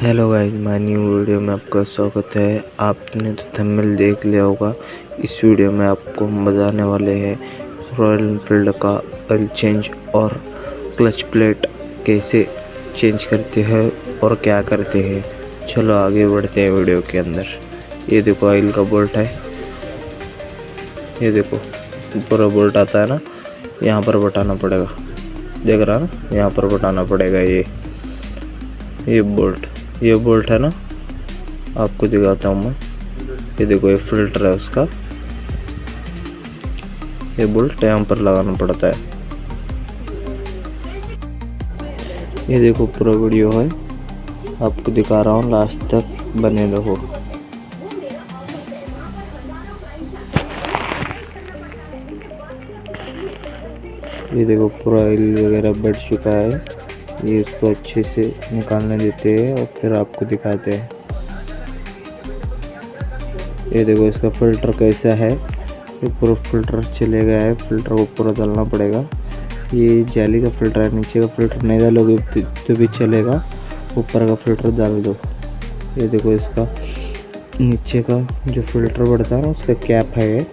Hello guys, my new video में आपका स्वागत है। आपने तो थंबनेल देख लिया होगा। इस वीडियो में आपको हम बताने वाले हैं रॉयल एनफील्ड का ऑयल चेंज और क्लच प्लेट कैसे चेंज करते हैं और क्या करते हैं। चलो आगे बढ़ते हैं वीडियो के अंदर। ये देखो ऑयल का बोल्ट है। ये देखो ऊपर बोल्ट आता है ना, यहाँ पर बटाना पड़ेगा। देख रहा ना, यहाँ पर बटाना पड़ेगा। ये बोल्ट है ना, आपको दिखाता हूँ मैं। ये देखो, ये फिल्टर है उसका। ये बोल्ट यहाँ पर लगाना पड़ता है। ये देखो पूरा वीडियो है, आपको दिखा रहा हूँ, लास्ट तक बने रहो। ये देखो पूरा ऑयल वगैरह बढ़ चुका है। ये इसको अच्छे से निकालने देते हैं और फिर आपको दिखाते हैं। ये देखो इसका फिल्टर कैसा है। ये पूरा फिल्टर चले गया है, फिल्टर को पूरा डालना पड़ेगा। ये जाली का फिल्टर है, नीचे का फिल्टर नहीं डालोगे तो भी चलेगा, ऊपर का फिल्टर डाल दो। ये देखो इसका नीचे का जो फिल्टर बढ़ता है ना, उसका कैप है ये।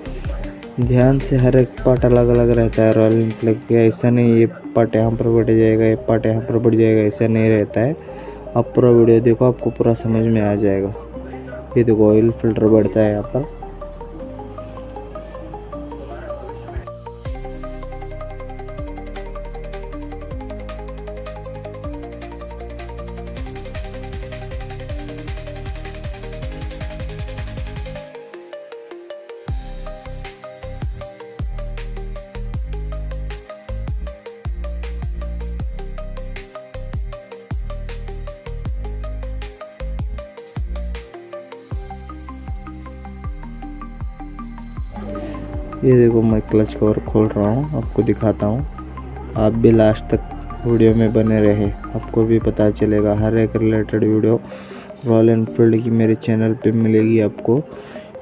ध्यान से, हर एक पार्ट अलग अलग रहता है रॉयल एनफील्ड का। ऐसा नहीं ये पार्ट यहाँ पर बढ़ जाएगा, ये पार्ट यहाँ पर बढ़ जाएगा, ऐसा नहीं रहता है। आप पूरा वीडियो देखो, आपको पूरा समझ में आ जाएगा। ये देखो ऑयल फिल्टर बढ़ता है यहाँ पर। ये देखो मैं क्लच कवर खोल रहा हूँ, आपको दिखाता हूँ। आप भी लास्ट तक वीडियो में बने रहे, आपको भी पता चलेगा। हर एक रिलेटेड वीडियो रॉयल एनफील्ड की मेरे चैनल पे मिलेगी आपको।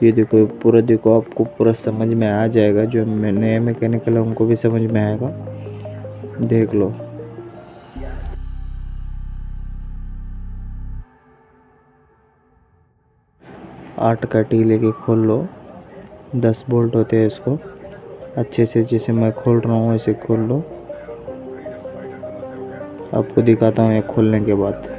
ये देखो पूरा, देखो आपको पूरा समझ में आ जाएगा। जो नए मैकेनिकल है उनको भी समझ में आएगा, देख लो। आठ का टी लेके खोल लो। 10 बोल्ट होते हैं इसको। अच्छे से जैसे मैं खोल रहा हूँ ऐसे खोल लो। आपको दिखाता हूँ ये खोलने के बाद।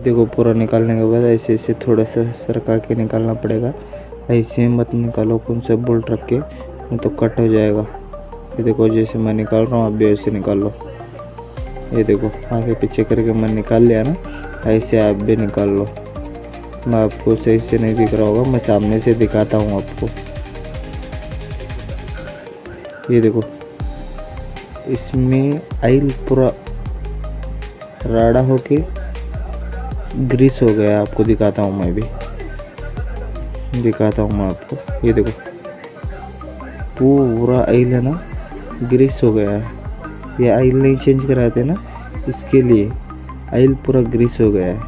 देखो पूरा निकालने के बाद ऐसे ऐसे थोड़ा सा सरका के निकालना पड़ेगा। ऐसे मत निकालो कौन सा बोल्ट रख के, नहीं तो कट हो जाएगा। ये देखो जैसे मैं निकाल रहा हूँ, आप भी ऐसे निकाल लो। ये देखो आगे पीछे करके मैं निकाल लिया ना, ऐसे आप भी निकाल लो। मैं आपको सही से नहीं दिख रहा होगा, मैं सामने से दिखाता हूँ आपको। ये देखो इसमें ऑयल पूरा राड़ा होके ग्रीस हो गया। आपको दिखाता हूँ, मैं भी दिखाता हूँ मैं आपको। ये देखो पूरा ऑयल है ना, ग्रीस हो गया है। ये ऑयल नहीं चेंज कराते ना, इसके लिए ऑयल पूरा ग्रीस हो गया है।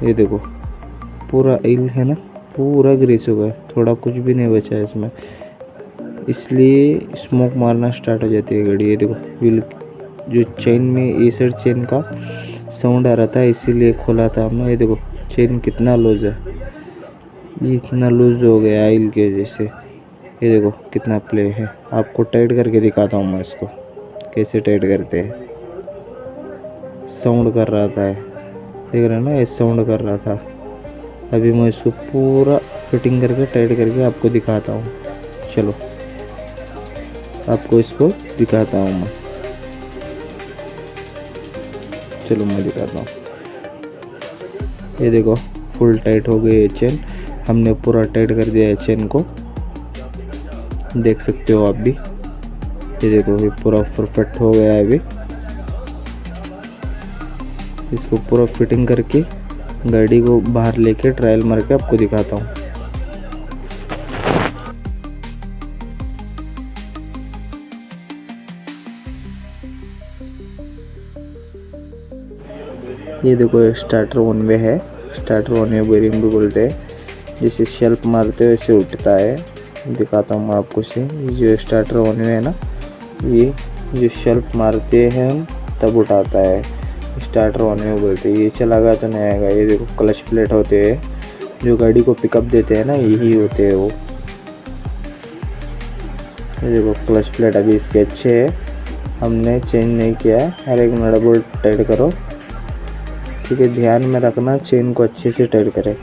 ये देखो पूरा ऑयल है ना, पूरा ग्रीस हो गया, थोड़ा कुछ भी नहीं बचा है इसमें। इसलिए स्मोक मारना स्टार्ट हो जाती है गाड़ी। ये देखो व्हील जो चेन में ये साइड चेन का साउंड आ रहा था, इसीलिए खोला था हमने। ये देखो चेन कितना लूज है, ये इतना लूज हो गया ऑयल की वजह से। ये देखो कितना प्ले है, आपको टाइट करके दिखाता हूँ मैं इसको कैसे टाइट करते हैं। साउंड कर रहा था, देख रहे हैं ना, ये साउंड कर रहा था। अभी मैं इसको पूरा फिटिंग करके टाइट करके आपको दिखाता हूँ। चलो आपको इसको दिखाता हूँ मैं, चलो मैं दिखाता हूँ। ये देखो फुल टाइट हो गई है चेन, हमने पूरा टाइट कर दिया है चेन को, देख सकते हो आप भी। ये देखो ये पूरा परफेक्ट हो गया है। अभी इसको पूरा फिटिंग करके गाड़ी को बाहर लेके ट्रायल मार के आपको दिखाता हूँ। ये देखो स्टार्टर वन वे है, स्टार्टर वन वे बेरिंग भी बोलते हैं। जिसे शेल्फ मारते हुए से उठता है, दिखाता हूँ मैं आपको से। ये जो स्टार्टर वन वे है ना, ये जो शेल्फ मारते हैं हम तब उठाता है, स्टार्टर वन वे बोलते हैं। ये चला गया तो नहीं आएगा। ये देखो क्लच प्लेट होते हैं जो गाड़ी को पिकअप देते हैं ना, यही होते हैं वो। ये देखो क्लच प्लेट अभी इसके अच्छे है, हमने चेंज नहीं किया है। हर एक नट बोल्ट टाइट करो, ठीक है, ध्यान में रखना चेन को अच्छे से टाइट करें।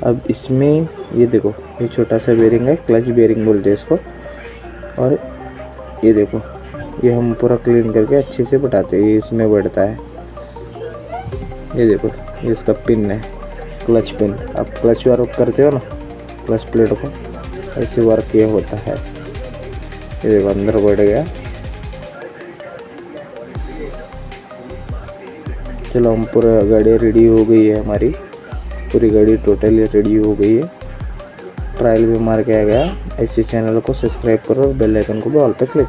अब इसमें ये देखो ये छोटा सा बेरिंग है, क्लच बेरिंग बोलते हैं इसको। और ये देखो ये हम पूरा क्लीन करके अच्छे से बैठाते हैं, ये इसमें बैठता है। ये देखो ये इसका पिन है, क्लच पिन। आप क्लच वर्क करते हो ना, क्लच प्लेट को ऐसे वर्क ये होता है। ये देखो अंदर बैठ गया। चलो हम पूरा गाड़ी रेडी हो गई है, हमारी पूरी गाड़ी टोटली रेडी हो गई है। ट्रायल भी मार के आ गया। ऐसे चैनल को सब्सक्राइब करो और बेल आइकन को भी ऑल पे क्लिक करो।